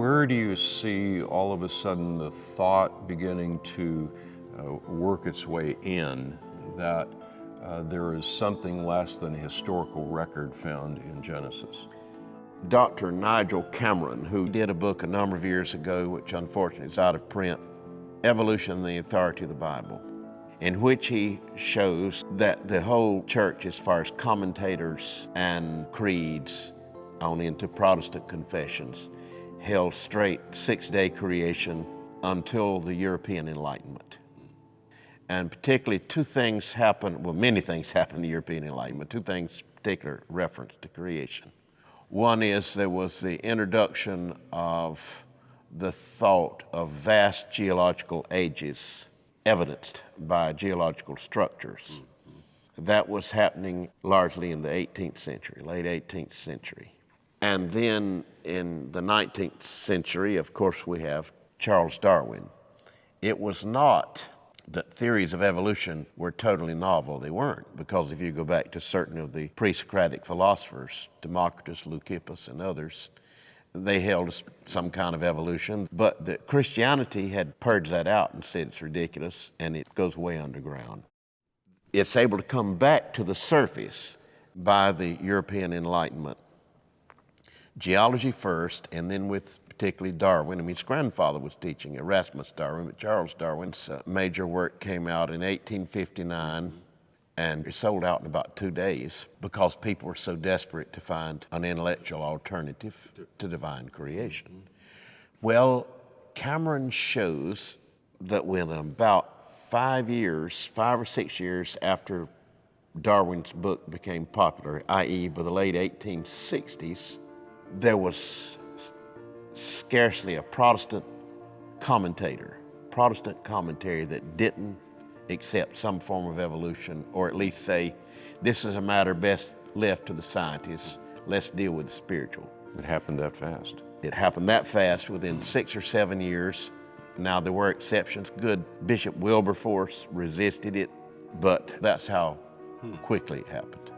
Where do you see all of a sudden the thought beginning to work its way in that there is something less than a historical record found in Genesis? Dr. Nigel Cameron, who did a book a number of years ago, which unfortunately is out of print, Evolution and the Authority of the Bible, in which he shows that the whole church, as far as commentators and creeds on into Protestant confessions, held straight six-day creation until the European Enlightenment. And particularly two things happened, well, many things happened in the European Enlightenment, two things particular reference to creation. One is there was the introduction of the thought of vast geological ages evidenced by geological structures. That was happening largely in the 18th century, late 18th century. And then in the 19th century, of course, we have Charles Darwin. It was not that theories of evolution were totally novel. They weren't, because if you go back to certain of the pre-Socratic philosophers, Democritus, Leucippus, and others, they held some kind of evolution, but the Christianity had purged that out and said it's ridiculous, and it goes way underground. It's able to come back to the surface by the European Enlightenment. Geology first, and then with particularly Darwin. I mean, his grandfather was teaching, Erasmus Darwin, but Charles Darwin's major work came out in 1859, and it sold out in about 2 days because people were so desperate to find an intellectual alternative to divine creation. Well, Cameron shows that when about 5 or 6 years after Darwin's book became popular, i.e. by the late 1860s, there was scarcely a Protestant commentary that didn't accept some form of evolution, or at least say, this is a matter best left to the scientists, let's deal with the spiritual. It happened that fast. It happened that fast within 6 or 7 years. Now there were exceptions. Good Bishop Wilberforce resisted it, but that's how quickly it happened.